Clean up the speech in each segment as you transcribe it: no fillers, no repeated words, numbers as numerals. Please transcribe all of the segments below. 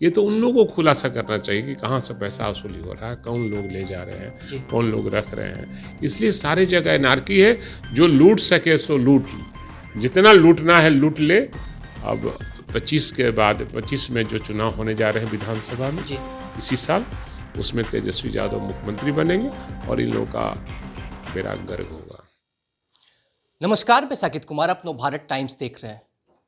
ये तो उन लोगों को खुलासा करना चाहिए कि कहाँ से पैसा वसूली हो रहा है, कौन लोग ले जा रहे हैं, कौन लोग रख रहे हैं। इसलिए सारी जगह एनार्की है। जो लूट सके सो लूट, जितना लूटना है लूट ले। अब 25 के बाद 25 में जो चुनाव होने जा रहे हैं विधानसभा में इसी साल, उसमें तेजस्वी यादव मुख्यमंत्री बनेंगे और इन लोगों का बेड़ा गर्क होगा। नमस्कार, मैं साकित कुमार, अपनो भारत टाइम्स देख रहे हैं।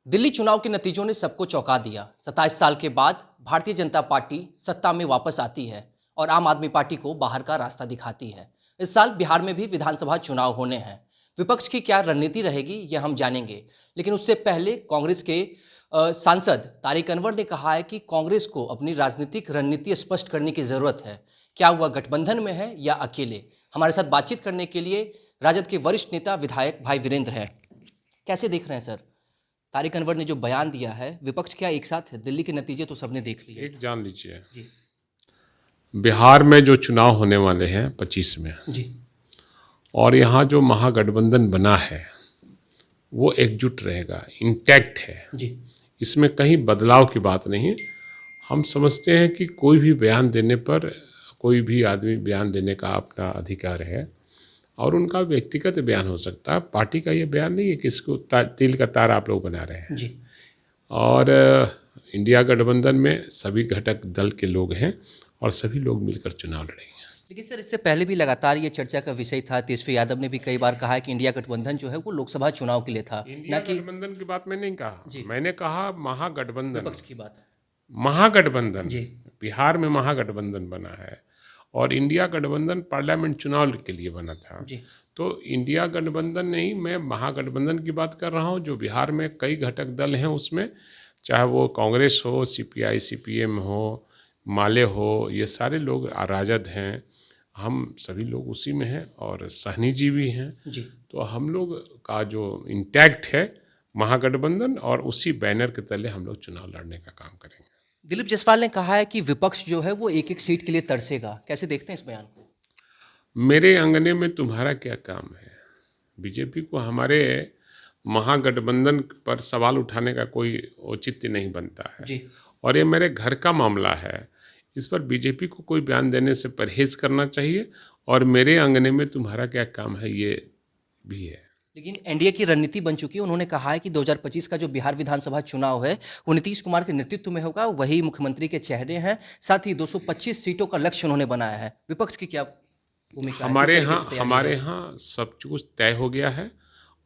दिल्ली चुनाव के नतीजों ने सबको चौंका दिया। 27 साल के बाद भारतीय जनता पार्टी सत्ता में वापस आती है और आम आदमी पार्टी को बाहर का रास्ता दिखाती है। इस साल बिहार में भी विधानसभा चुनाव होने हैं। विपक्ष की क्या रणनीति रहेगी यह हम जानेंगे, लेकिन उससे पहले कांग्रेस के सांसद तारिक अनवर ने कहा है कि कांग्रेस को अपनी राजनीतिक रणनीति स्पष्ट करने की जरूरत है। क्या वह गठबंधन में है या अकेले? हमारे साथ बातचीत करने के लिए राजद के वरिष्ठ नेता विधायक भाई वीरेंद्र हैं। कैसे देख रहे हैं सर, तारिक अनवर ने जो बयान दिया है, विपक्ष क्या एक साथ है? दिल्ली के नतीजे तो सबने देख लिए। एक जान लीजिए जी बिहार में जो चुनाव होने वाले हैं 25 में जी और यहाँ जो महागठबंधन बना है वो एकजुट रहेगा, इंटैक्ट है। जी इसमें कहीं बदलाव की बात नहीं। हम समझते हैं कि कोई भी बयान देने पर कोई भी आदमी बयान देने का अपना अधिकार है और उनका व्यक्तिगत बयान हो सकता है। पार्टी का ये बयान नहीं है कि इसको तिल का तार आप लोग बना रहे हैं। जी और इंडिया गठबंधन में सभी घटक दल के लोग हैं और सभी लोग मिलकर चुनाव लड़ेंगे। लेकिन सर, इससे पहले भी लगातार ये चर्चा का विषय था। तेजस्वी यादव ने भी कई बार कहा है कि इंडिया गठबंधन जो है वो लोकसभा चुनाव के लिए था, इंडिया ना कि गठबंधन की बात मैंने नहीं कहा, जी। मैंने कहा महागठबंधन। विपक्ष की बात है। महागठबंधन जी बिहार में महागठबंधन बना है और इंडिया गठबंधन पार्लियामेंट चुनाव के लिए बना था। जी तो इंडिया गठबंधन नहीं, मैं महागठबंधन की बात कर रहा हूँ। जो बिहार में कई घटक दल हैं उसमें, चाहे वो कांग्रेस हो, सीपीआई सीपीएम हो, माले हो, ये सारे लोग, राजद हैं, हम सभी लोग उसी में हैं और सहनी जी भी हैं। जी तो हम लोग का जो इंटैक्ट है महागठबंधन, और उसी बैनर के तले हम लोग चुनाव लड़ने का काम करेंगे। दिलीप जायसवाल ने कहा है कि विपक्ष जो है वो एक एक सीट के लिए तरसेगा। कैसे देखते हैं इस बयान को? मेरे अंगने में तुम्हारा क्या काम है? बीजेपी को हमारे महागठबंधन पर सवाल उठाने का कोई औचित्य नहीं बनता है। जी और ये मेरे घर का मामला है, इस पर बीजेपी को कोई बयान देने से परहेज करना चाहिए। और मेरे अंगने में तुम्हारा क्या काम है, ये भी है। लेकिन एनडीए की रणनीति बन चुकी है। उन्होंने कहा है कि 2025 का जो बिहार विधानसभा चुनाव है वो नीतीश कुमार के नेतृत्व में होगा, वही मुख्यमंत्री के चेहरे हैं। साथ ही 225 सीटों का लक्ष्य उन्होंने बनाया है। विपक्ष की क्या भूमिका है? हमारे किस तरीके से तैयारी हमारे है? यहाँ सब कुछ तय हो गया है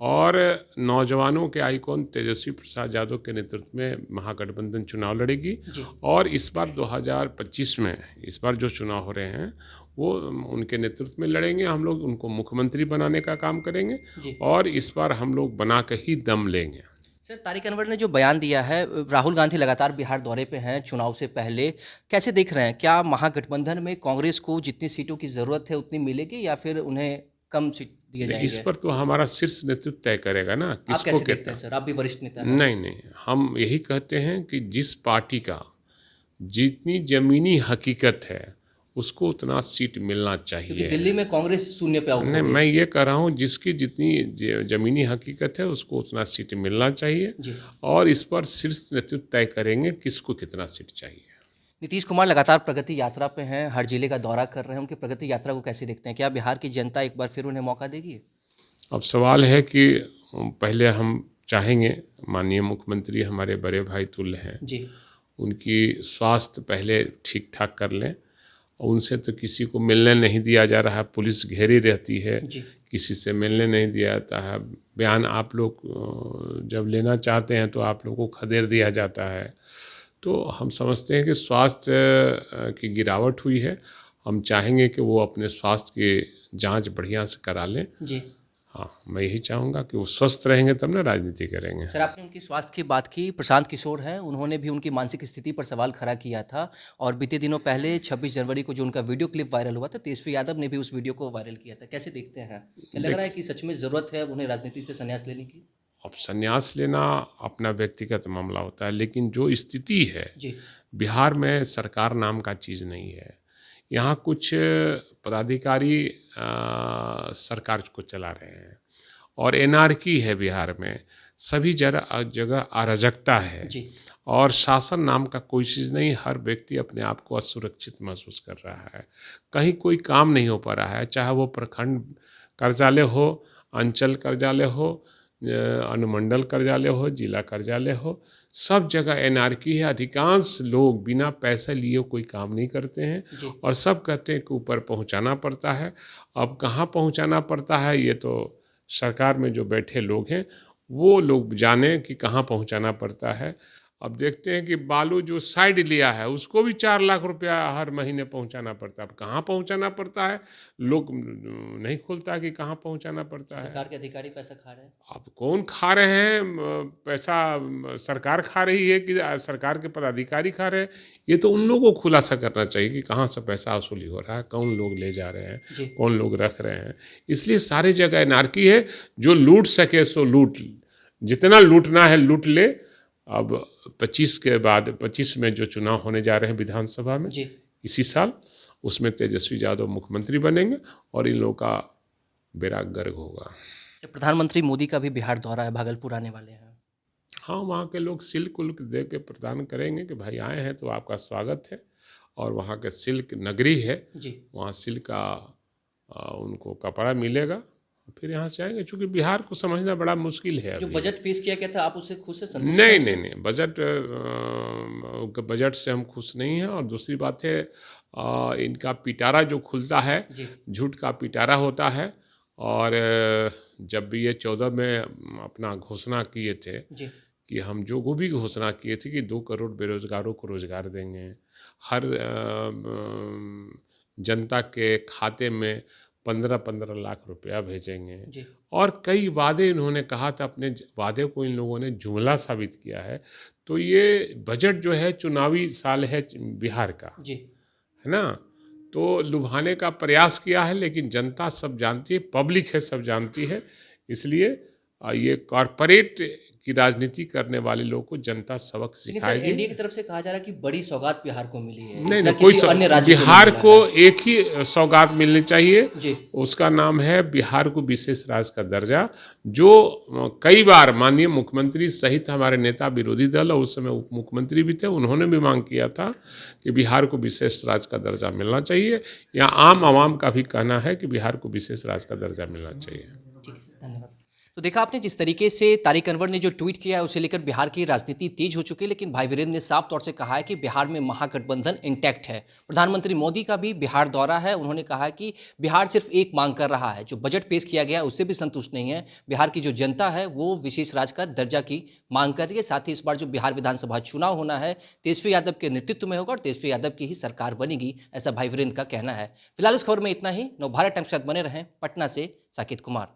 और नौजवानों के आइकॉन तेजस्वी प्रसाद यादव के नेतृत्व में महागठबंधन चुनाव लड़ेगी। जी और इस बार 2025 में इस बार जो चुनाव हो रहे हैं वो उनके नेतृत्व में लड़ेंगे। हम लोग उनको मुख्यमंत्री बनाने का काम करेंगे जी और इस बार हम लोग बना के ही दम लेंगे। सर, तारिक अनवर ने जो बयान दिया है, राहुल गांधी लगातार बिहार दौरे पे हैं चुनाव से पहले, कैसे देख रहे हैं? क्या महागठबंधन में कांग्रेस को जितनी सीटों की जरूरत है उतनी मिलेगी या फिर उन्हें कम सीट दिए जाएंगे? इस पर तो हमारा शीर्ष नेतृत्व तय करेगा ना, आप किसको कैसे देखते कहता हैं है। सर? आप भी वरिष्ठ नेता हैं। नहीं, हम यही कहते हैं कि जिस पार्टी का जितनी जमीनी हकीकत है उसको उतना सीट मिलना क्योंकि चाहिए। दिल्ली में कांग्रेस शून्य पे आउट हो नहीं, गई। मैं ये कह रहा हूँ जिसकी जितनी जमीनी हकीकत है उसको उतना सीट मिलना चाहिए। जी और इस पर शीर्ष नेतृत्व तय करेंगे किसको कितना सीट चाहिए। नीतीश कुमार लगातार प्रगति यात्रा पे हैं, हर जिले का दौरा कर रहे हैं। उनकी प्रगति यात्रा को कैसे देखते हैं? क्या बिहार की जनता एक बार फिर उन्हें मौका देगी? अब सवाल है कि पहले हम चाहेंगे, माननीय मुख्यमंत्री हमारे बड़े भाई तुल्य हैं, जी उनकी स्वास्थ्य पहले ठीक ठाक कर लें। उनसे तो किसी को मिलने नहीं दिया जा रहा है, पुलिस घेरी रहती है, जी किसी से मिलने नहीं दिया जाता है। बयान आप लोग जब लेना चाहते हैं तो आप लोगों को खदेड़ दिया जाता है। तो हम समझते हैं कि स्वास्थ्य की गिरावट हुई है। हम चाहेंगे कि वो अपने स्वास्थ्य की जांच बढ़िया से करा लें। जी हाँ, मैं यही चाहूँगा कि वो स्वस्थ रहेंगे तब ना राजनीति करेंगे। सर, आपने उनकी स्वास्थ्य की बात की। प्रशांत किशोर हैं, उन्होंने भी उनकी मानसिक स्थिति पर सवाल खड़ा किया था। और बीते दिनों पहले 26 जनवरी को जो उनका वीडियो क्लिप वायरल हुआ था, तेजस्वी यादव ने भी उस वीडियो को वायरल किया था। कैसे देखते हैं? क्या लग रहा है कि सच में ज़रूरत है उन्हें राजनीति से संन्यास लेने की? अब संन्यास लेना अपना व्यक्तिगत मामला होता है, लेकिन जो स्थिति है जी बिहार में, सरकार नाम का चीज़ नहीं है। यहाँ कुछ पदाधिकारी सरकार को चला रहे हैं और एनार्की है बिहार में, सभी जगह अराजकता है। जी और शासन नाम का कोई चीज़ नहीं। हर व्यक्ति अपने आप को असुरक्षित महसूस कर रहा है। कहीं कोई काम नहीं हो पा रहा है, चाहे वो प्रखंड कार्यालय हो, अंचल कार्यालय हो, अनुमंडल कार्यालय हो, जिला कार्यालय हो, सब जगह एनार्की है। अधिकांश लोग बिना पैसे लिए कोई काम नहीं करते हैं और सब कहते हैं कि ऊपर पहुंचाना पड़ता है। अब कहाँ पहुंचाना पड़ता है ये तो सरकार में जो बैठे लोग हैं वो लोग जाने कि कहाँ पहुंचाना पड़ता है। अब देखते हैं कि बालू जो साइड लिया है उसको भी 4 लाख रुपया हर महीने पहुंचाना पड़ता है। अब कहाँ पहुंचाना पड़ता है लोग नहीं खोलता कि कहाँ पहुंचाना पड़ता है। सरकार के अधिकारी पैसा खा रहे हैं। अब कौन खा रहे हैं पैसा? सरकार खा रही है कि सरकार के पदाधिकारी खा रहे हैं? ये तो उन लोगों को खुलासा करना चाहिए कि कहाँ से पैसा वसूली हो रहा है, कौन लोग ले जा रहे हैं, कौन लोग रख रहे हैं। इसलिए सारे जगह एनार्की है। जो लूट सके सो लूट, जितना लूटना है लूट ले। अब 25 के बाद 25 में जो चुनाव होने जा रहे हैं विधानसभा में इसी साल, उसमें तेजस्वी यादव मुख्यमंत्री बनेंगे और इन लोगों का बेड़ा गर्क होगा। प्रधानमंत्री मोदी का भी बिहार दौरा है, भागलपुर आने वाले हैं। हाँ, वहाँ के लोग सिल्क उल्क दे के प्रदान करेंगे कि भाई आए हैं तो आपका स्वागत है। और वहाँ के सिल्क नगरी है, वहाँ सिल्क का उनको कपड़ा मिलेगा, फिर यहाँ से आएंगे। चूँकि बिहार को समझना बड़ा मुश्किल है। जो बजट पेश किया गया था, आप उससे खुश से संतुष्ट? नहीं, बजट से हम खुश नहीं हैं। और दूसरी बात है इनका पिटारा जो खुलता है, झूठ का पिटारा होता है। और जब भी ये 14 में अपना घोषणा किए थे कि हम जो वो भी घोषणा किए थे कि 2 करोड़ बेरोजगारों को रोजगार देंगे, हर जनता के खाते में 15-15 लाख रुपया भेजेंगे, और कई वादे इन्होंने कहा था। अपने वादे को इन लोगों ने जुमला साबित किया है। तो ये बजट जो है चुनावी साल है बिहार का, है ना, तो लुभाने का प्रयास किया है। लेकिन जनता सब जानती है, पब्लिक है सब जानती है। इसलिए ये कॉरपोरेट की राजनीति करने वाले लोगों को जनता सबक सिखाएगी। एनडीए की तरफ से कहा जा रहा है कि बड़ी सौगात बिहार को मिली है। नहीं, कोई अन्य राज्य बिहार को एक ही सौगात मिलनी चाहिए, उसका नाम है बिहार को विशेष राज्य का दर्जा। जो कई बार माननीय मुख्यमंत्री सहित हमारे नेता विरोधी दल और उस समय उप मुख्यमंत्री भी थे, उन्होंने भी मांग किया था कि बिहार को विशेष राज्य का दर्जा मिलना चाहिए। या आम आवाम का भी कहना है कि बिहार को विशेष राज्य का दर्जा मिलना चाहिए। धन्यवाद। तो देखा आपने जिस तरीके से तारिक अनवर ने जो ट्वीट किया है उसे लेकर बिहार की राजनीति तेज हो चुकी है। लेकिन भाई वीरेंद्र ने साफ तौर से कहा है कि बिहार में महागठबंधन इंटैक्ट है। प्रधानमंत्री मोदी का भी बिहार दौरा है। उन्होंने कहा कि बिहार सिर्फ एक मांग कर रहा है, जो बजट पेश किया गया उससे भी संतुष्ट नहीं है। बिहार की जो जनता है वो विशेष राज्य का दर्जा की मांग कर रही है। साथ ही इस बार जो बिहार विधानसभा चुनाव होना है तेजस्वी यादव के नेतृत्व में होगा और तेजस्वी यादव की ही सरकार बनेगी, ऐसा भाई वीरेंद्र का कहना है। फिलहाल इस खबर में इतना ही। नवभारत टाइम्स के साथ बने रहें। पटना से साकित कुमार।